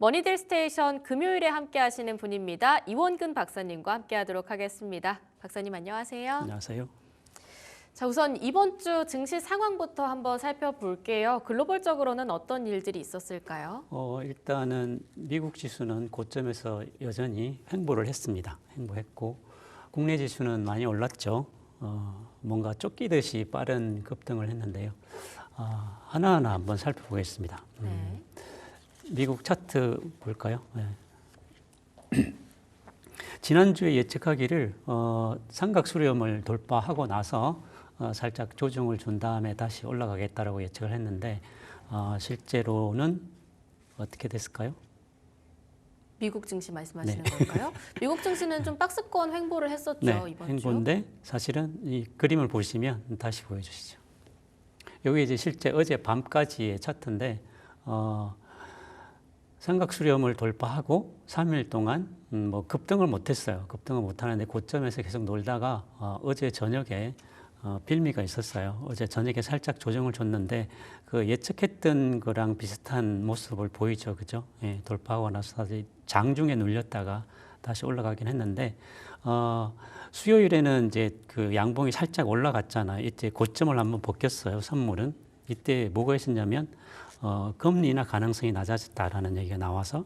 머니딜 스테이션 금요일에 함께 하시는 분입니다. 이원근 박사님과 함께 하도록 하겠습니다. 박사님 안녕하세요. 안녕하세요. 자, 우선 이번 주 증시 상황부터 한번 살펴볼게요. 글로벌적으로는 어떤 일들이 있었을까요? 일단은 미국 지수는 고점에서 여전히 횡보를 했습니다. 횡보했고 국내 지수는 많이 올랐죠. 뭔가 쫓기듯이 빠른 급등을 했는데요. 하나하나 한번 살펴보겠습니다. 네. 미국 차트 볼까요? 네. 지난주에 예측하기를 삼각 수렴을 돌파하고 나서 살짝 조정을 준 다음에 다시 올라가겠다라고 예측을 했는데 실제로는 어떻게 됐을까요? 미국 증시 말씀하시는 네. 걸까요? 미국 증시는 좀 박스권 횡보를 했었죠, 네, 이번 주. 횡보인데 사실은 이 그림을 보시면 다시 보여주시죠. 여기 이제 실제 어제 밤까지의 차트인데 삼각 수렴을 돌파하고 3일 동안 뭐 급등을 못했어요. 급등을 못하는데 고점에서 계속 놀다가 어제 저녁에 빌미가 있었어요. 어제 저녁에 살짝 조정을 줬는데 그 예측했던 거랑 비슷한 모습을 보이죠, 그죠? 예, 돌파하고 나서 다시 장중에 눌렸다가 다시 올라가긴 했는데 수요일에는 이제 그 양봉이 살짝 올라갔잖아요. 이때 고점을 한번 벗겼어요. 선물은 이때 뭐가 있었냐면 금리 인하 가능성이 낮아졌다라는 얘기가 나와서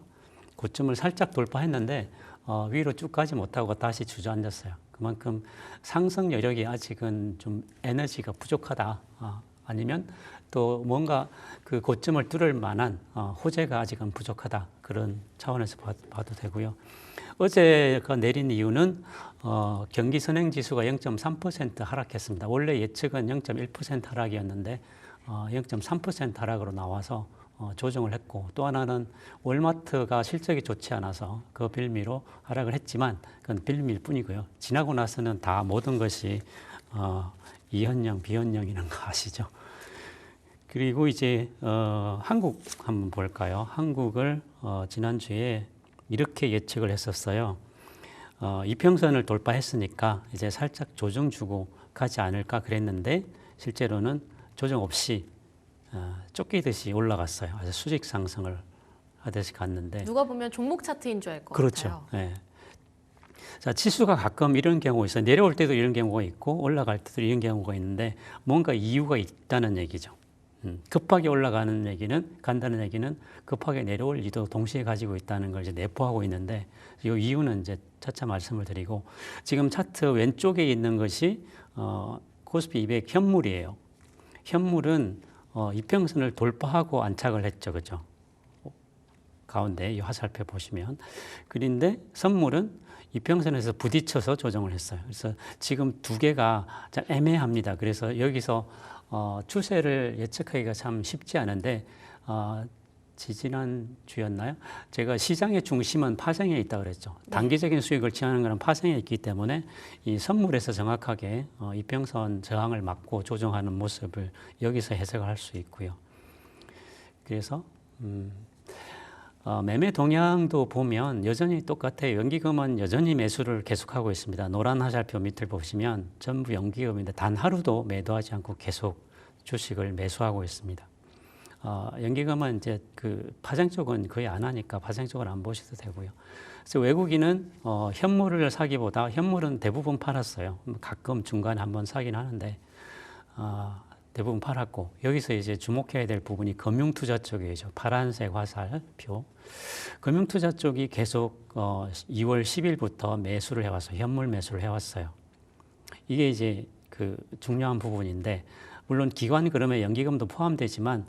고점을 살짝 돌파했는데 위로 쭉 가지 못하고 다시 주저앉았어요. 그만큼 상승 여력이 아직은 좀 에너지가 부족하다. 아니면 또 뭔가 그 고점을 뚫을 만한 호재가 아직은 부족하다. 그런 차원에서 봐도 되고요. 어제가 내린 이유는 경기 선행 지수가 0.3% 하락했습니다. 원래 예측은 0.1% 하락이었는데 0.3% 하락으로 나와서 조정을 했고, 또 하나는 월마트가 실적이 좋지 않아서 그 빌미로 하락을 했지만 그건 빌미일 뿐이고요. 지나고 나서는 다 모든 것이 이현영, 비현영이라는 거 아시죠? 그리고 이제 한국 한번 볼까요? 한국을 지난주에 이렇게 예측을 했었어요. 이평선을 돌파했으니까 이제 살짝 조정 주고 가지 않을까 그랬는데 실제로는 조정 없이 쫓기듯이 올라갔어요. 아주 수직 상승을 하듯이 갔는데 누가 보면 종목 차트인 줄 알 것 그렇죠. 같아요. 네. 자, 지수가 가끔 이런 경우가 있어요. 내려올 때도 이런 경우가 있고 올라갈 때도 이런 경우가 있는데 뭔가 이유가 있다는 얘기죠. 급하게 올라가는 얘기는 간다는 얘기는 급하게 내려올 리도 동시에 가지고 있다는 걸 이제 내포하고 있는데 이 이유는 이제 차차 말씀을 드리고 지금 차트 왼쪽에 있는 것이 코스피 200 현물이에요. 현물은 이평선을 돌파하고 안착을 했죠, 그죠? 가운데 이 화살표 보시면 그런데 선물은 이평선에서 부딪혀서 조정을 했어요. 그래서 지금 두 개가 참 애매합니다. 그래서 여기서 추세를 예측하기가 참 쉽지 않은데 지지난 주였나요? 제가 시장의 중심은 파생에 있다고 그랬죠. 단기적인 수익을 취하는 것은 파생에 있기 때문에 이 선물에서 정확하게 이평선 저항을 막고 조정하는 모습을 여기서 해석을 할 수 있고요. 그래서 매매 동향도 보면 여전히 똑같아요. 연기금은 여전히 매수를 계속하고 있습니다. 노란 화살표 밑을 보시면 전부 연기금인데 단 하루도 매도하지 않고 계속 주식을 매수하고 있습니다. 연기금은 이제 그 파생 쪽은 거의 안 하니까 파생 쪽은 안 보셔도 되고요. 그래서 외국인은 현물을 사기보다 현물은 대부분 팔았어요. 가끔 중간에 한번 사긴 하는데 대부분 팔았고 여기서 이제 주목해야 될 부분이 금융투자 쪽이죠. 파란색 화살표. 금융투자 쪽이 계속 2월 10일부터 매수를 해왔어요. 현물 매수를 해왔어요. 이게 이제 그 중요한 부분인데 물론 기관 그러면 연기금도 포함되지만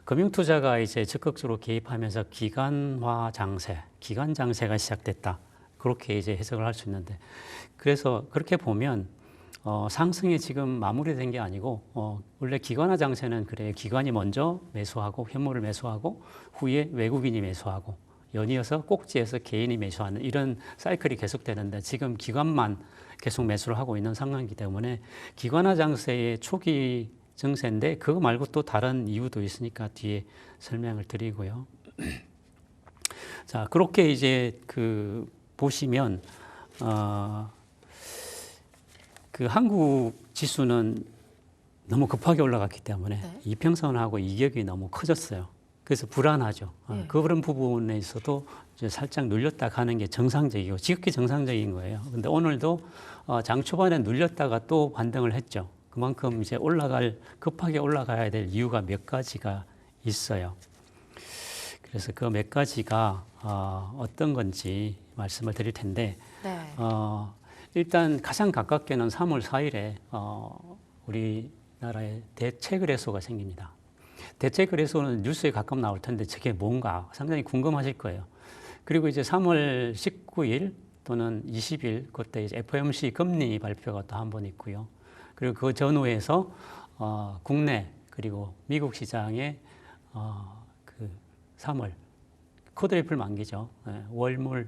금융투자가 이제 적극적으로 개입하면서 기관화 장세, 기관 장세가 시작됐다. 그렇게 이제 해석을 할 수 있는데 그래서 그렇게 보면 상승이 지금 마무리된 게 아니고 원래 기관화 장세는 그래요. 기관이 먼저 매수하고 현물을 매수하고 후에 외국인이 매수하고 연이어서 꼭지에서 개인이 매수하는 이런 사이클이 계속되는데 지금 기관만 계속 매수를 하고 있는 상황이기 때문에 기관화 장세의 초기 증세인데 그거 말고 또 다른 이유도 있으니까 뒤에 설명을 드리고요. 자, 그렇게 이제 그 보시면 그 한국 지수는 너무 급하게 올라갔기 때문에 이평선하고 이격이 너무 커졌어요. 그래서 불안하죠. 예. 그런 부분에 있어도 이제 살짝 눌렸다 가는 게 정상적이고 지극히 정상적인 거예요. 근데 오늘도 장 초반에 눌렸다가 또 반등을 했죠. 그만큼 이제 급하게 올라가야 될 이유가 몇 가지가 있어요. 그래서 그 몇 가지가 어떤 건지 말씀을 드릴 텐데, 네. 일단 가장 가깝게는 3월 4일에 우리나라에 대체거래소가 생깁니다. 대체거래소는 뉴스에 가끔 나올 텐데 저게 뭔가 상당히 궁금하실 거예요. 그리고 이제 3월 19일 또는 20일 그때 이제 FOMC 금리 발표가 또 한 번 있고요. 그리고 그 전후에서 국내 그리고 미국 시장에 그 3월 쿼드리플 만기죠. 월물,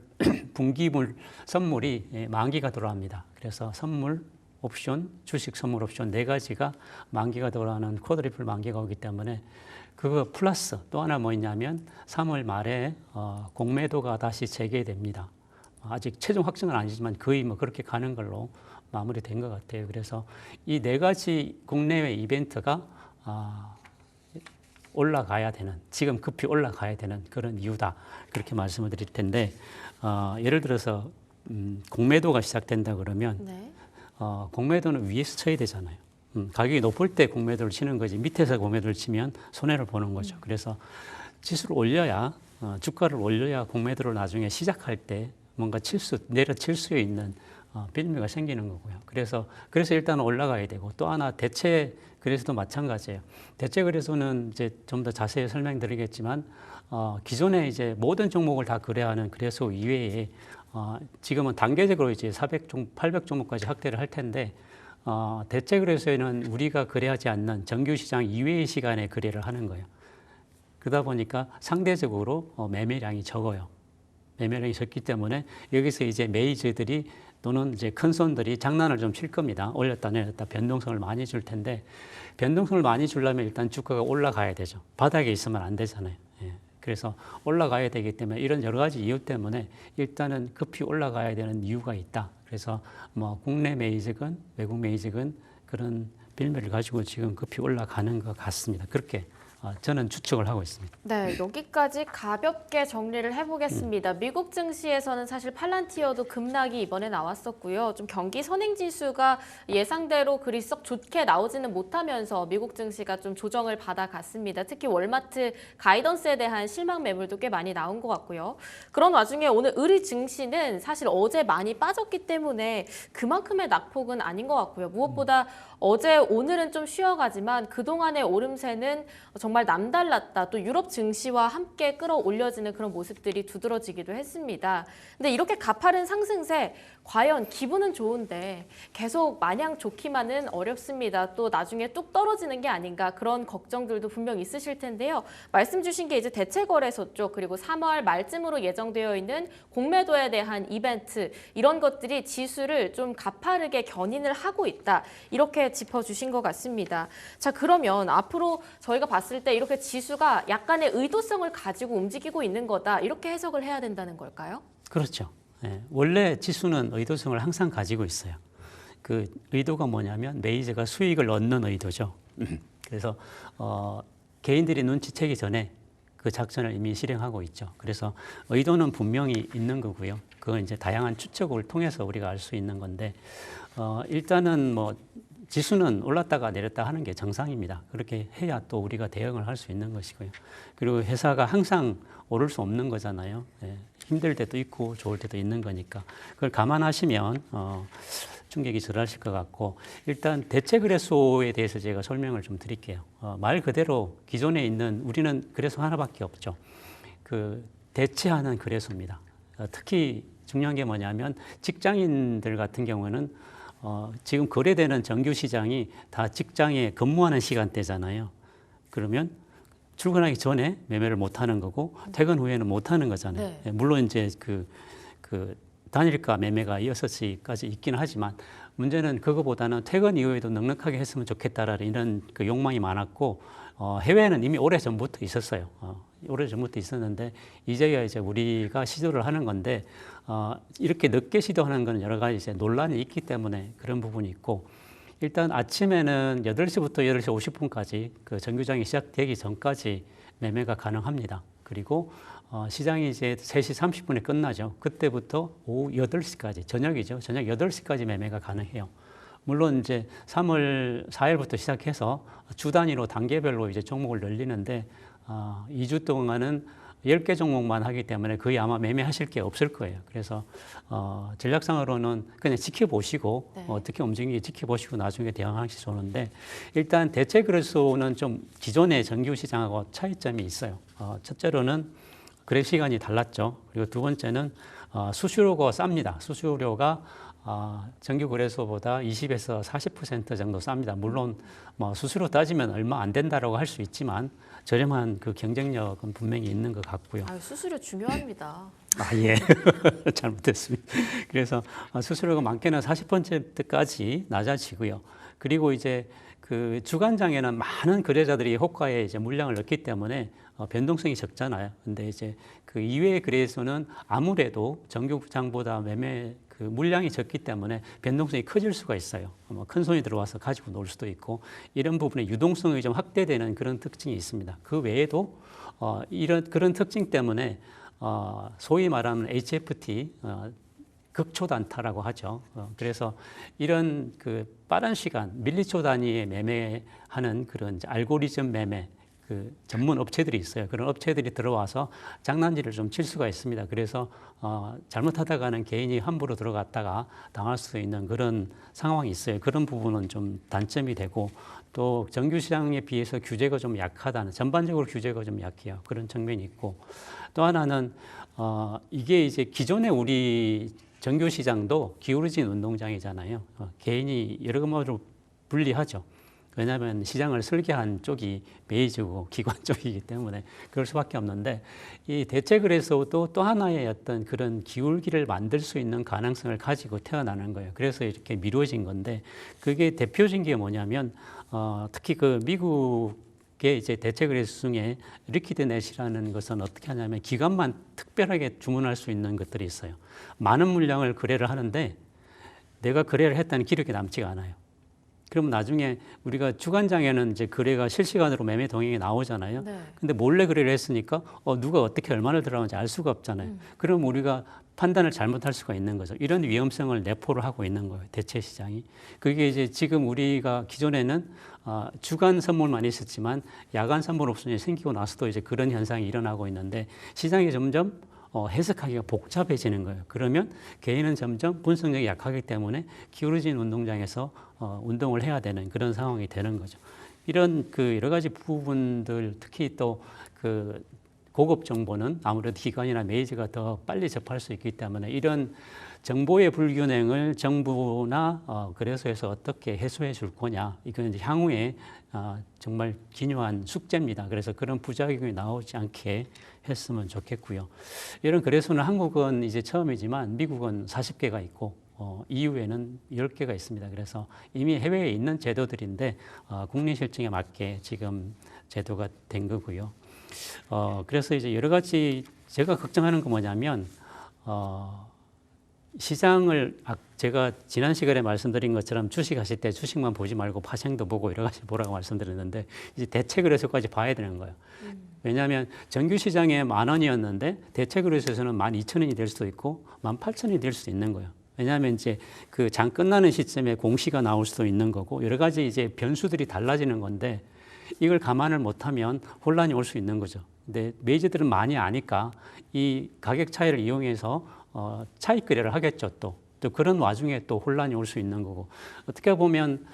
분기물 선물이 만기가 돌아옵니다. 그래서 선물, 옵션, 주식 선물 옵션 네 가지가 만기가 돌아오는 쿼드리플 만기가 오기 때문에 그거 플러스 또 하나 뭐냐면 3월 말에 공매도가 다시 재개됩니다. 아직 최종 확정은 아니지만 거의 뭐 그렇게 가는 걸로 마무리된 것 같아요. 그래서 이 네 가지 국내외 이벤트가 올라가야 되는, 지금 급히 올라가야 되는 그런 이유다. 그렇게 말씀을 드릴 텐데, 예를 들어서 공매도가 시작된다 그러면 네. 공매도는 위에서 쳐야 되잖아요. 가격이 높을 때 공매도를 치는 거지 밑에서 공매도를 치면 손해를 보는 거죠. 그래서 지수를 올려야 주가를 올려야 공매도를 나중에 시작할 때 뭔가 내려칠 수 있는 빌미가 생기는 거고요. 그래서 일단 올라가야 되고 또 하나 대체 거래소도 마찬가지예요. 대체 거래소는 이제 좀 더 자세히 설명드리겠지만 기존에 이제 모든 종목을 다 거래하는 거래소 이외에 지금은 단계적으로 이제 800 종목까지 확대를 할 텐데 대체 거래소에는 우리가 거래하지 않는 정규 시장 이외의 시간에 거래를 하는 거예요. 그러다 보니까 상대적으로 매매량이 적어요. 매매량이 적기 때문에 여기서 이제 메이저들이 또는 이제 큰 손들이 장난을 좀 칠 겁니다. 올렸다 내렸다 변동성을 많이 줄 텐데 변동성을 많이 주려면 일단 주가가 올라가야 되죠. 바닥에 있으면 안 되잖아요. 예. 그래서 올라가야 되기 때문에 이런 여러 가지 이유 때문에 일단은 급히 올라가야 되는 이유가 있다. 그래서 뭐 국내 메이저건 외국 메이저건 그런 빌미를 가지고 지금 급히 올라가는 것 같습니다. 그렇게 저는 추측을 하고 있습니다. 네, 여기까지 가볍게 정리를 해보겠습니다. 미국 증시에서는 사실 팔란티어도 급락이 이번에 나왔었고요. 좀 경기 선행지수가 예상대로 그리 썩 좋게 나오지는 못하면서 미국 증시가 좀 조정을 받아갔습니다. 특히 월마트 가이던스에 대한 실망 매물도 꽤 많이 나온 것 같고요. 그런 와중에 오늘 의리 증시는 사실 어제 많이 빠졌기 때문에 그만큼의 낙폭은 아닌 것 같고요. 무엇보다 어제 오늘은 좀 쉬어가지만 그동안의 오름세는 정말 남달랐다. 또 유럽 증시와 함께 끌어올려지는 그런 모습들이 두드러지기도 했습니다. 근데 이렇게 가파른 상승세 과연 기분은 좋은데 계속 마냥 좋기만은 어렵습니다. 또 나중에 뚝 떨어지는 게 아닌가 그런 걱정들도 분명 있으실 텐데요. 말씀 주신 게 이제 대체거래소 쪽 그리고 3월 말쯤으로 예정되어 있는 공매도에 대한 이벤트 이런 것들이 지수를 좀 가파르게 견인을 하고 있다. 이렇게 짚어주신 것 같습니다. 자, 그러면 앞으로 저희가 봤을 때 이렇게 지수가 약간의 의도성을 가지고 움직이고 있는 거다. 이렇게 해석을 해야 된다는 걸까요? 그렇죠. 예, 원래 지수는 의도성을 항상 가지고 있어요. 그 의도가 뭐냐면 메이저가 수익을 얻는 의도죠. 그래서 개인들이 눈치채기 전에 그 작전을 이미 실행하고 있죠. 그래서 의도는 분명히 있는 거고요. 그건 이제 다양한 추측을 통해서 우리가 알 수 있는 건데 일단은 뭐 지수는 올랐다가 내렸다 하는 게 정상입니다. 그렇게 해야 또 우리가 대응을 할 수 있는 것이고요. 그리고 회사가 항상 오를 수 없는 거잖아요. 예, 힘들 때도 있고 좋을 때도 있는 거니까 그걸 감안하시면 충격이 덜하실 것 같고 일단 대체거래소에 대해서 제가 설명을 좀 드릴게요. 말 그대로 기존에 있는 우리는 거래소 하나밖에 없죠. 그 대체하는 거래소입니다. 특히 중요한 게 뭐냐면 직장인들 같은 경우는 지금 거래되는 정규 시장이 다 직장에 근무하는 시간대잖아요. 그러면 출근하기 전에 매매를 못 하는 거고 퇴근 후에는 못 하는 거잖아요. 네. 물론 이제 그 단일가 매매가 6시까지 있기는 하지만 문제는 그거보다는 퇴근 이후에도 넉넉하게 했으면 좋겠다라는 이런 그 욕망이 많았고 해외에는 이미 오래 전부터 있었어요. 오래 전부터 있었는데 이제야 이제 우리가 시도를 하는 건데 이렇게 늦게 시도하는 건 여러 가지 이제 논란이 있기 때문에 그런 부분이 있고 일단 아침에는 8시부터 8시 50분까지 그 정규장이 시작되기 전까지 매매가 가능합니다. 그리고 시장이 이제 3시 30분에 끝나죠. 그때부터 오후 8시까지, 저녁이죠. 저녁 8시까지 매매가 가능해요. 물론 이제 3월 4일부터 시작해서 주 단위로 단계별로 이제 종목을 늘리는데 2주 동안은 10개 종목만 하기 때문에 거의 아마 매매하실 게 없을 거예요. 그래서 전략상으로는 그냥 지켜보시고 네. 어떻게 움직이는지 지켜보시고 나중에 대응하시 좋은데 일단 대체 거래소는 좀 기존의 정규 시장하고 차이점이 있어요. 첫째로는 거래 시간이 달랐죠. 그리고 두 번째는 수수료가 쌉니다. 수수료가 정규 거래소보다 20에서 40% 정도 쌉니다. 물론 뭐 수수료 따지면 얼마 안 된다라고 할 수 있지만 저렴한 그 경쟁력은 분명히 있는 것 같고요. 수수료 중요합니다. 예. 잘못했습니다. 그래서 수수료가 많게는 40%까지 낮아지고요. 그리고 이제 그 주간장에는 많은 거래자들이 호가에 이제 물량을 넣기 때문에 변동성이 적잖아요. 근데 이제 그 이외의 거래소는 아무래도 정규장보다 매매 그 물량이 적기 때문에 변동성이 커질 수가 있어요. 큰 손이 들어와서 가지고 놀 수도 있고 이런 부분에 유동성이 좀 확대되는 그런 특징이 있습니다. 그 외에도 그런 특징 때문에 소위 말하는 HFT 극초단타라고 하죠. 그래서 이런 그 빠른 시간 밀리초 단위의 매매하는 그런 이제 알고리즘 매매 그 전문 업체들이 있어요. 그런 업체들이 들어와서 장난질을 좀 칠 수가 있습니다. 그래서 잘못하다가는 개인이 함부로 들어갔다가 당할 수 있는 그런 상황이 있어요. 그런 부분은 좀 단점이 되고 또 정규 시장에 비해서 규제가 좀 약하다는 전반적으로 규제가 좀 약해요. 그런 측면이 있고 또 하나는 이게 이제 기존의 우리 정규 시장도 기울어진 운동장이잖아요. 개인이 여러 가지로 불리하죠. 왜냐하면 시장을 설계한 쪽이 메이저고 기관 쪽이기 때문에 그럴 수밖에 없는데 이 대체 거래소도 또 하나의 어떤 그런 기울기를 만들 수 있는 가능성을 가지고 태어나는 거예요. 그래서 이렇게 미뤄진 건데 그게 대표적인 게 뭐냐면 특히 그 미국의 이제 대체 거래소 중에 리퀴드넷이라는 것은 어떻게 하냐면 기관만 특별하게 주문할 수 있는 것들이 있어요. 많은 물량을 거래를 하는데 내가 거래를 했다는 기록이 남지가 않아요. 그러면 나중에 우리가 주간장에는 이제 거래가 실시간으로 매매 동향이 나오잖아요. 네. 근데 몰래 거래를 했으니까 누가 어떻게 얼마를 들어가는지 알 수가 없잖아요. 그럼 우리가 판단을 잘못할 수가 있는 거죠. 이런 위험성을 내포를 하고 있는 거예요. 대체 시장이. 그게 이제 지금 우리가 기존에는 주간 선물만 있었지만 야간 선물 옵션이 생기고 나서도 이제 그런 현상이 일어나고 있는데 시장이 점점 해석하기가 복잡해지는 거예요. 그러면 개인은 점점 분석력이 약하기 때문에 기울어진 운동장에서 운동을 해야 되는 그런 상황이 되는 거죠. 이런 그 여러 가지 부분들 특히 또 그 고급 정보는 아무래도 기관이나 메이저가 더 빨리 접할 수 있기 때문에 이런 정보의 불균형을 정부나 거래소에서 어떻게 해소해 줄 거냐 이건 이제 향후에 정말 기묘한 숙제입니다. 그래서 그런 부작용이 나오지 않게 했으면 좋겠고요. 이런 거래소는 한국은 이제 처음이지만 미국은 40개가 있고 EU에는 10개가 있습니다. 그래서 이미 해외에 있는 제도들인데 국민 실정에 맞게 지금 제도가 된 거고요. 그래서 이제 여러 가지 제가 걱정하는 건 뭐냐면 시장을 제가 지난 시간에 말씀드린 것처럼 주식하실 때 주식만 보지 말고 파생도 보고 여러 가지 보라고 말씀드렸는데 이제 대체 거래소까지 봐야 되는 거예요. 왜냐하면 정규 시장에 10,000원이었는데 대체 거래소에서는 12,000원이 될 수도 있고 18,000원이 될 수도 있는 거예요. 왜냐하면 이제 그 장 끝나는 시점에 공시가 나올 수도 있는 거고 여러 가지 이제 변수들이 달라지는 건데 이걸 감안을 못하면 혼란이 올 수 있는 거죠. 근데 메이저들은 많이 아니까 이 가격 차이를 이용해서 차익 거래를 하겠죠. 또 그런 와중에 또 혼란이 올 수 있는 거고 어떻게 보면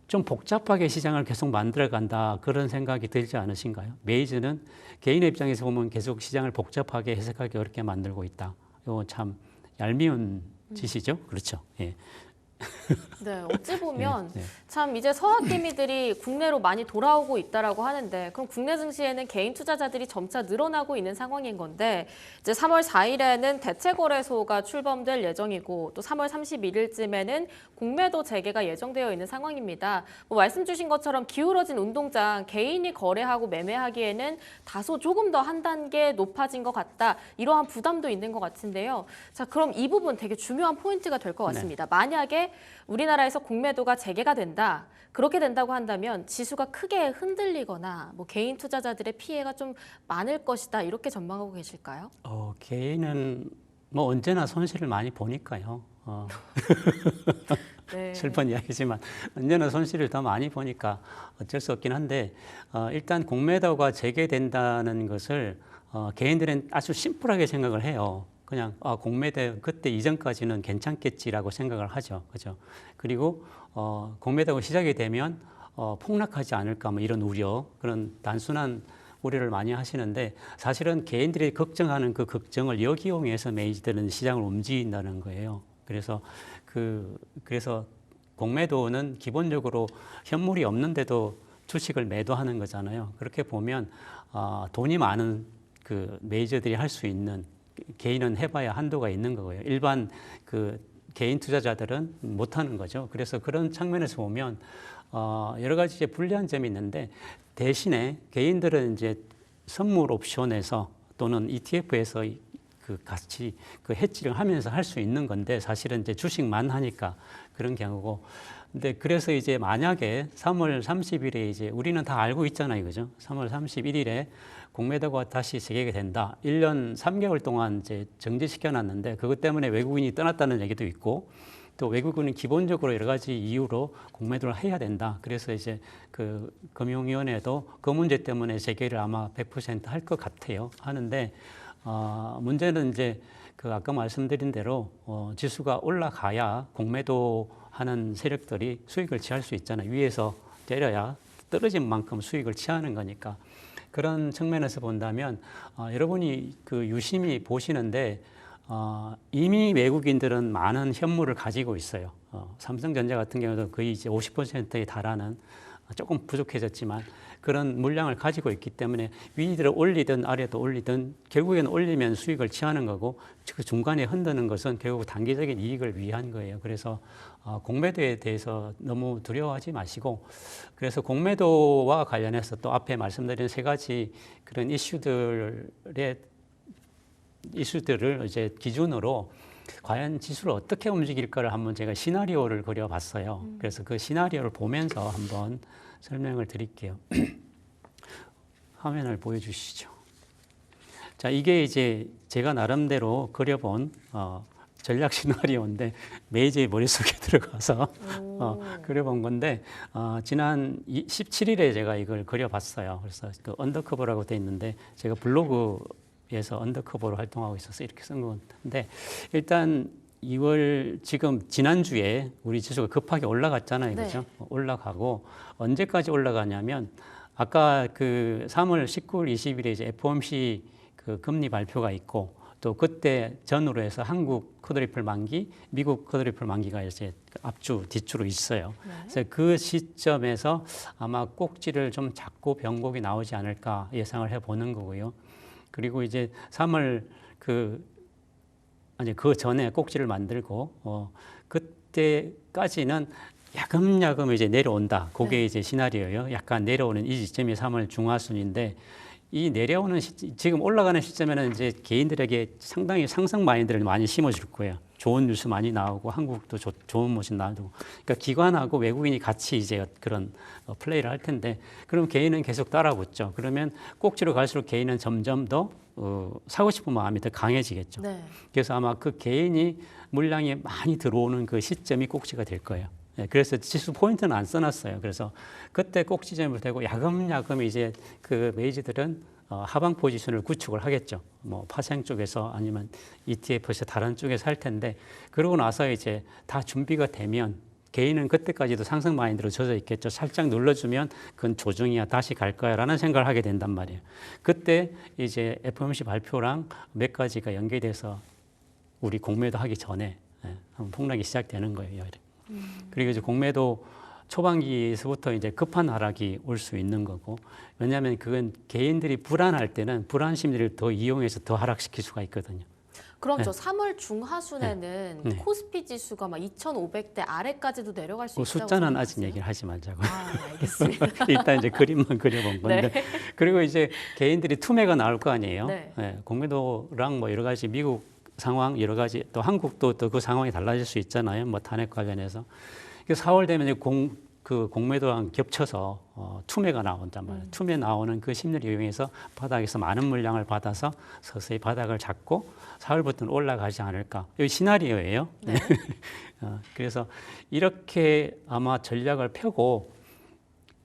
좀 복잡하게 시장을 계속 만들어간다 그런 생각이 들지 않으신가요? 메이저는 개인의 입장에서 보면 계속 시장을 복잡하게 해석하기 어렵게 만들고 있다. 이거 참 얄미운 짓이죠. 그렇죠. 예. 네, 어찌 보면 네. 참 이제 서학개미들이 국내로 많이 돌아오고 있다라고 하는데 그럼 국내 증시에는 개인 투자자들이 점차 늘어나고 있는 상황인 건데 이제 3월 4일에는 대체거래소가 출범될 예정이고 또 3월 31일쯤에는 공매도 재개가 예정되어 있는 상황입니다. 뭐 말씀 주신 것처럼 기울어진 운동장 개인이 거래하고 매매하기에는 다소 조금 더 한 단계 높아진 것 같다. 이러한 부담도 있는 것 같은데요. 자, 그럼 이 부분 되게 중요한 포인트가 될 것 같습니다. 만약에 만약에 우리나라에서 공매도가 재개가 된다. 그렇게 된다고 한다면 지수가 크게 흔들리거나 뭐 개인 투자자들의 피해가 좀 많을 것이다. 이렇게 전망하고 계실까요? 개인은 뭐 언제나 손실을 많이 보니까요. 네. 슬픈 이야기지만 언제나 손실을 더 많이 보니까 어쩔 수 없긴 한데 일단 공매도가 재개된다는 것을 개인들은 아주 심플하게 생각을 해요. 그냥 공매도 그때 이전까지는 괜찮겠지라고 생각을 하죠. 그죠? 그리고 공매도가 시작이 되면 폭락하지 않을까 뭐 이런 우려, 그런 단순한 우려를 많이 하시는데 사실은 개인들이 걱정하는 그 걱정을 역이용해서 메이저들은 시장을 움직인다는 거예요. 그래서 공매도는 기본적으로 현물이 없는데도 주식을 매도하는 거잖아요. 그렇게 보면 돈이 많은 그 메이저들이 할 수 있는, 개인은 해봐야 한도가 있는 거고요. 일반 그 개인 투자자들은 못하는 거죠. 그래서 그런 측면에서 보면 여러 가지 이제 불리한 점이 있는데, 대신에 개인들은 이제 선물 옵션에서 또는 ETF에서 그 같이 그 해지를 하면서 할 수 있는 건데, 사실은 이제 주식만 하니까 그런 경우고. 근데 그래서 이제 만약에 3월 30일에 이제 우리는 다 알고 있잖아요, 그죠? 3월 31일에 공매도가 다시 재개가 된다. 1년 3개월 동안 이제 정지시켜 놨는데 그것 때문에 외국인이 떠났다는 얘기도 있고, 또 외국인은 기본적으로 여러 가지 이유로 공매도를 해야 된다. 그래서 이제 그 금융위원회도 그 문제 때문에 재개를 아마 100% 할 것 같아요. 하는데 문제는 이제 그 아까 말씀드린 대로 지수가 올라가야 공매도 하는 세력들이 수익을 취할 수 있잖아요. 위에서 때려야 떨어진 만큼 수익을 취하는 거니까. 그런 측면에서 본다면 여러분이 그 유심히 보시는데 이미 외국인들은 많은 현물을 가지고 있어요. 삼성전자 같은 경우도 거의 이제 50%에 달하는, 조금 부족해졌지만 그런 물량을 가지고 있기 때문에 위를 올리든 아래도 올리든 결국에는 올리면 수익을 취하는 거고, 그 중간에 흔드는 것은 결국 단기적인 이익을 위한 거예요. 그래서 공매도에 대해서 너무 두려워하지 마시고, 그래서 공매도와 관련해서 또 앞에 말씀드린 세 가지 그런 이슈들을 이제 기준으로 과연 지수를 어떻게 움직일까를 한번 제가 시나리오를 그려봤어요. 그래서 그 시나리오를 보면서 한번 설명을 드릴게요. 화면을 보여주시죠. 자, 이게 이제 제가 나름대로 그려본 전략 시나리오인데 메이저의 머릿속에 들어가서 그려본 건데 지난 17일에 제가 이걸 그려봤어요. 그래서 그 언더커버라고 돼 있는데 제가 블로그에서 언더커버로 활동하고 있어서 이렇게 쓴 건데, 일단 2월 지금 지난주에 우리 지수가 급하게 올라갔잖아요. 네. 그죠? 올라가고 언제까지 올라가냐면 아까 그 3월 19일, 20일에 이제 FOMC 그 금리 발표가 있고, 또 그때 전후로 해서 한국 쿼드리플 만기, 미국 쿼드리플 만기가 이제 앞주, 뒷주로 있어요. 네. 그래서 그 시점에서 아마 꼭지를 좀 잡고 변곡이 나오지 않을까 예상을 해보는 거고요. 그리고 이제 3월 그 전에 꼭지를 만들고 그때까지는 야금야금 이제 내려온다. 그게 네. 이제 시나리오예요. 약간 내려오는 이 시점이 3월 중하순인데, 이 내려오는 지금 올라가는 시점에는 이제 개인들에게 상당히 상승 마인드를 많이 심어줄 거예요. 좋은 뉴스 많이 나오고 한국도 좋은 모습 나오고, 그러니까 기관하고 외국인이 같이 이제 그런 플레이를 할 텐데, 그럼 개인은 계속 따라붙죠. 그러면 꼭지로 갈수록 개인은 점점 더 사고 싶은 마음이 더 강해지겠죠. 네. 그래서 아마 그 개인이 물량이 많이 들어오는 그 시점이 꼭지가 될 거예요. 그래서 지수 포인트는 안 써놨어요. 그래서 그때 꼭지점을 대고 야금야금 이제 그 메이저들은 하방 포지션을 구축을 하겠죠. 뭐 파생 쪽에서 아니면 ETF에서 다른 쪽에서 할 텐데, 그러고 나서 이제 다 준비가 되면 개인은 그때까지도 상승 마인드로 젖어 있겠죠. 살짝 눌러주면 그건 조정이야, 다시 갈 거야 라는 생각을 하게 된단 말이에요. 그때 이제 FOMC 발표랑 몇 가지가 연계돼서 우리 공매도 하기 전에 한번 폭락이 시작되는 거예요. 그리고 이제 공매도 초반기에서부터 이제 급한 하락이 올 수 있는 거고, 왜냐하면 그건 개인들이 불안할 때는 불안 심리를 더 이용해서 더 하락시킬 수가 있거든요. 그럼 저 3월 중하순에는 네. 코스피 지수가 막 2,500대 아래까지도 내려갈 수 그 있다고 숫자는 아직 생각하세요? 얘기를 하지 말자고. 알겠습니다. 일단 이제 그림만 그려본 건데. 그리고 이제 개인들이 투매가 나올 거 아니에요. 네. 공매도랑 뭐 여러 가지 미국 상황 여러 가지 또 한국도 또 그 상황이 달라질 수 있잖아요. 뭐 탄핵 관련해서 4월 되면 이제 공매도랑 겹쳐서 투매가 나온단 말이에요. 투매 나오는 그 심리를 이용해서 바닥에서 많은 물량을 받아서 서서히 바닥을 잡고 4월부터는 올라가지 않을까. 여기 시나리오예요. 네. 그래서 이렇게 아마 전략을 펴고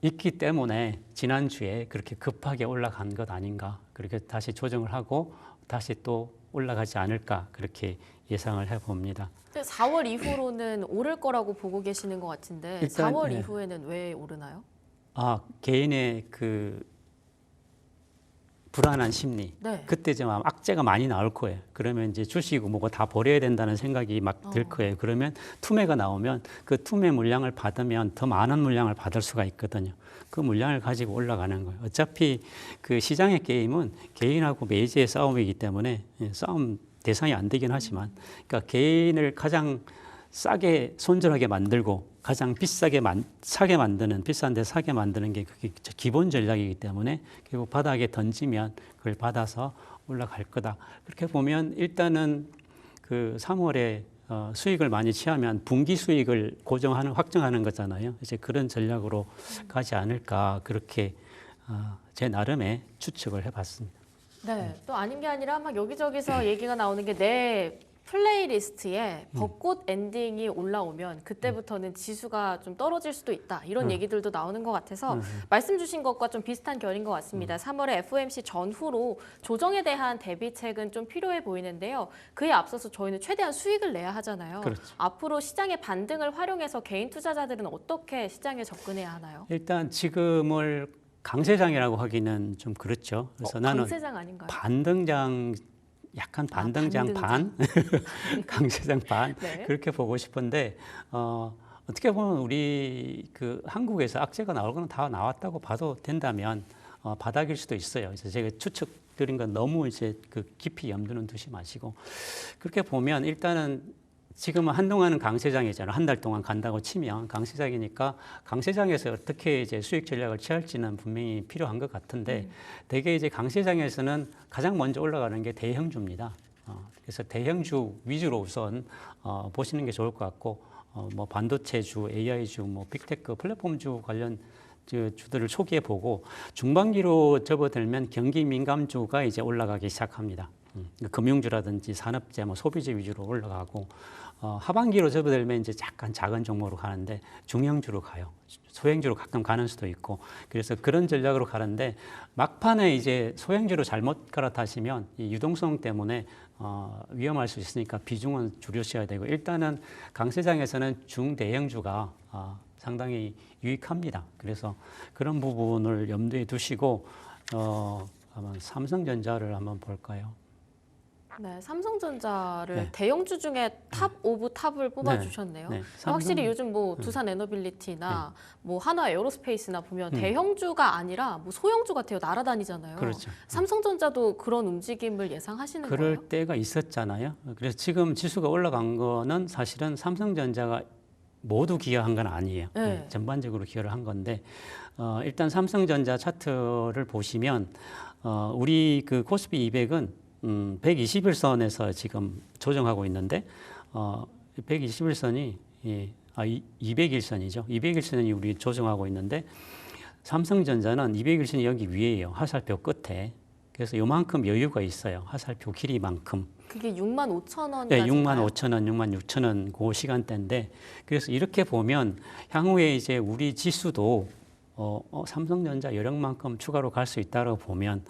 있기 때문에 지난주에 그렇게 급하게 올라간 것 아닌가. 그렇게 다시 조정을 하고 다시 또 올라가지 않을까. 그렇게 예상을 해봅니다. 4월 이후로는 오를 거라고 보고 계시는 것 같은데 일단, 4월 네. 이후에는 왜 오르나요? 개인의 그 불안한 심리. 네. 그때 좀 아마 악재가 많이 나올 거예요. 그러면 이제 주식이고 뭐고 다 버려야 된다는 생각이 막 들 거예요. 그러면 투매가 나오면 그 투매 물량을 받으면 더 많은 물량을 받을 수가 있거든요. 그 물량을 가지고 올라가는 거예요. 어차피 그 시장의 게임은 개인하고 매제의 싸움이기 때문에 싸움 대상이 안 되긴 하지만, 그러니까 개인을 가장 싸게 손절하게 만들고 가장 사게 만드는, 비싼데 사게 만드는 게 그게 기본 전략이기 때문에 결국 바닥에 던지면 그걸 받아서 올라갈 거다. 그렇게 보면 일단은 그 3월에 수익을 많이 취하면 분기 수익을 확정하는 거잖아요. 이제 그런 전략으로 가지 않을까 그렇게 제 나름의 추측을 해봤습니다. 네, 또 아닌 게 아니라 막 여기저기서 얘기가 나오는 게 내 플레이리스트에 벚꽃 엔딩이 올라오면 그때부터는 지수가 좀 떨어질 수도 있다. 이런 얘기들도 나오는 것 같아서 말씀 주신 것과 좀 비슷한 결인 것 같습니다. 3월에 FOMC 전후로 조정에 대한 대비책은 좀 필요해 보이는데요. 그에 앞서서 저희는 최대한 수익을 내야 하잖아요. 그렇죠. 앞으로 시장의 반등을 활용해서 개인 투자자들은 어떻게 시장에 접근해야 하나요? 일단 지금을 강세장이라고 하기는 좀 그렇죠. 그래서 나는 강세장 아닌가요? 반등장, 약간 반등장 반, 강세장 반 네. 그렇게 보고 싶은데 어떻게 보면 우리 그 한국에서 악재가 나올 거는 다 나왔다고 봐도 된다면 바닥일 수도 있어요. 그래서 제가 추측드린 건 너무 이제 그 깊이 염두는 두지 마시고 그렇게 보면 일단은 지금은 한동안은 강세장이잖아요. 한 달 동안 간다고 치면 강세장이니까 강세장에서 어떻게 이제 수익 전략을 취할지는 분명히 필요한 것 같은데 대개 이제 강세장에서는 가장 먼저 올라가는 게 대형주입니다. 그래서 대형주 위주로 우선 보시는 게 좋을 것 같고 뭐 반도체주, AI주, 뭐 빅테크, 플랫폼주 관련 주들을 초기에 보고 중반기로 접어들면 경기 민감주가 이제 올라가기 시작합니다. 금융주라든지 산업재, 뭐 소비재 위주로 올라가고 하반기로 접어들면 이제 약간 작은 종목으로 가는데 중형주로 가요. 소형주로 가끔 가는 수도 있고 그래서 그런 전략으로 가는데 막판에 이제 소형주로 잘못 갈아타시면 이 유동성 때문에 위험할 수 있으니까 비중은 줄여셔야 되고 일단은 강세장에서는 중대형주가 상당히 유익합니다. 그래서 그런 부분을 염두에 두시고 아마 삼성전자를 한번 볼까요? 네, 삼성전자를 네. 대형주 중에 탑 오브 탑을 뽑아주셨네요. 네, 확실히 요즘 뭐 두산 에너빌리티나 뭐 한화 에어로스페이스나 보면 대형주가 아니라 뭐 소형주 같아요. 날아다니잖아요. 그렇죠. 삼성전자도 그런 움직임을 예상하시는 그럴 거예요? 때가 있었잖아요. 그래서 지금 지수가 올라간 거는 사실은 삼성전자가 모두 기여한 건 아니에요. 네. 전반적으로 기여를 한 건데 일단 삼성전자 차트를 보시면 우리 그 코스피 200은 121선에서 지금 조정하고 있는데 121선이 201선이죠. 201선이 우리 조정하고 있는데 삼성전자는 201선이 여기 위에요. 화살표 끝에. 그래서 요만큼 여유가 있어요. 화살표 길이만큼. 그게 65,000원까지. 네, 65,000원, 66,000원 그 시간대인데 그래서 이렇게 보면 향후에 이제 우리 지수도 삼성전자 여력만큼 추가로 갈 수 있다고 보면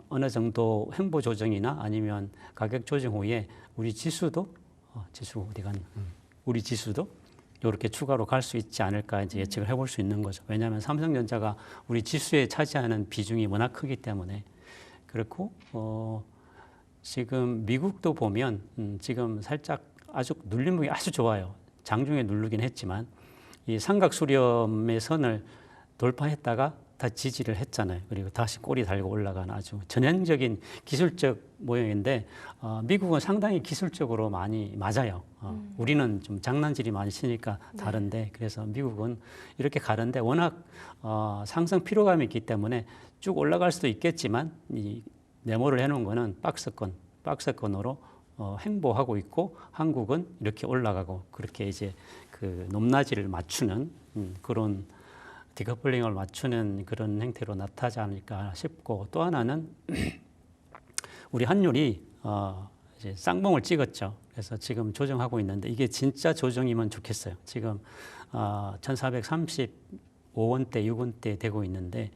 어느 정도 횡보 조정이나 아니면 가격 조정 후에 우리 지수도 지수 어디 갔나? 우리 지수도 이렇게 추가로 갈 수 있지 않을까 이제 예측을 해볼 수 있는 거죠. 왜냐하면 삼성전자가 우리 지수에 차지하는 비중이 워낙 크기 때문에 그렇고 지금 미국도 보면 지금 살짝 아주 눌림목이 아주 좋아요. 장중에 누르긴 했지만 이 삼각 수렴의 선을 돌파했다가 다 지지를 했잖아요. 그리고 다시 꼬리 달고 올라가는 아주 전형적인 기술적 모형인데 미국은 상당히 기술적으로 많이 맞아요. 우리는 좀 장난질이 많이 치니까 다른데 그래서 미국은 이렇게 가는데 워낙 상승 피로감이 있기 때문에 쭉 올라갈 수도 있겠지만 이 네모를 해놓은 거는 박스권으로 횡보하고 있고 한국은 이렇게 올라가고 그렇게 이제 그 높낮이를 맞추는 그런 디커플링을 맞추는 그런 행태로 나타나지 않을까 싶고 또 하나는 우리 환율이 이제 쌍봉을 찍었죠. 그래서 지금 조정하고 있는데 이게 진짜 조정이면 좋겠어요. 지금 1,435원대, 6원대 되고 있는데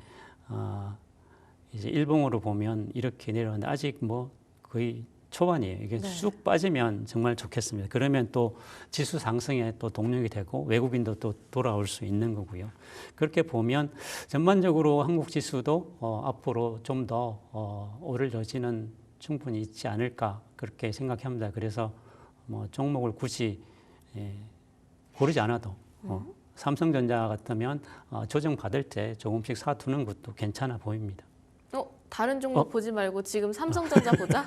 이제 일봉으로 보면 이렇게 내려오는데 아직 뭐 거의 초반이에요. 이게 네. 쑥 빠지면 정말 좋겠습니다. 그러면 또 지수 상승에 또 동력이 되고 외국인도 또 돌아올 수 있는 거고요. 그렇게 보면 전반적으로 한국 지수도 앞으로 좀 더 오를 여지는 충분히 있지 않을까 그렇게 생각합니다. 그래서 뭐 종목을 굳이 고르지 않아도 삼성전자 같으면 조정 받을 때 조금씩 사두는 것도 괜찮아 보입니다. 다른 종목 보지 말고 지금 삼성전자 보자.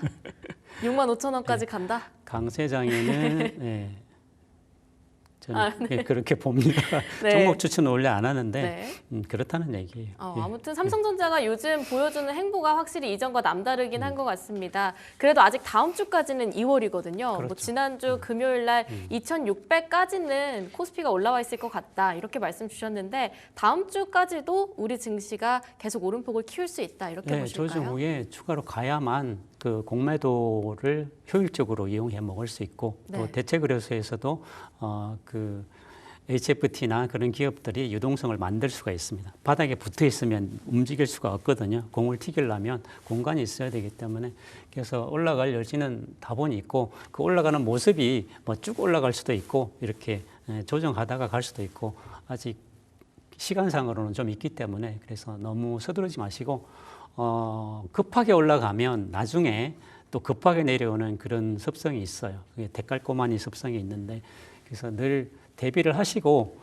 65,000원까지 간다. 강세장에는 저는 그렇게 봅니다. 네. 종목 추천은 원래 안 하는데 네. 그렇다는 얘기예요. 아무튼 삼성전자가 요즘 보여주는 행보가 확실히 이전과 남다르긴 한 것 같습니다. 그래도 아직 다음 주까지는 2월이거든요. 그렇죠. 뭐 지난주 금요일 날 2,600까지는 코스피가 올라와 있을 것 같다. 이렇게 말씀 주셨는데 다음 주까지도 우리 증시가 계속 오름폭을 키울 수 있다. 이렇게 보실까요? 조정 후에 추가로 가야만 그 공매도를 효율적으로 이용해 먹을 수 있고 또 네. 대체거래소에서도 그 HFT나 그런 기업들이 유동성을 만들 수가 있습니다. 바닥에 붙어 있으면 움직일 수가 없거든요. 공을 튀기려면 공간이 있어야 되기 때문에 그래서 올라갈 여지는 다분히 있고 그 올라가는 모습이 뭐 쭉 올라갈 수도 있고 이렇게 조정하다가 갈 수도 있고 아직 시간상으로는 좀 있기 때문에 그래서 너무 서두르지 마시고 급하게 올라가면 나중에 또 급하게 내려오는 그런 습성이 있어요. 그게 대깔꼬마니 습성이 있는데 그래서 늘 대비를 하시고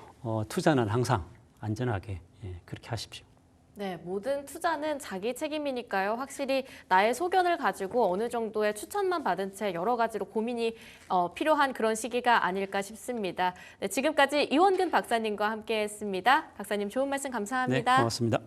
투자는 항상 안전하게 그렇게 하십시오. 네, 모든 투자는 자기 책임이니까요. 확실히 나의 소견을 가지고 어느 정도의 추천만 받은 채 여러 가지로 고민이 필요한 그런 시기가 아닐까 싶습니다. 네, 지금까지 이원근 박사님과 함께했습니다. 박사님 좋은 말씀 감사합니다. 네, 고맙습니다.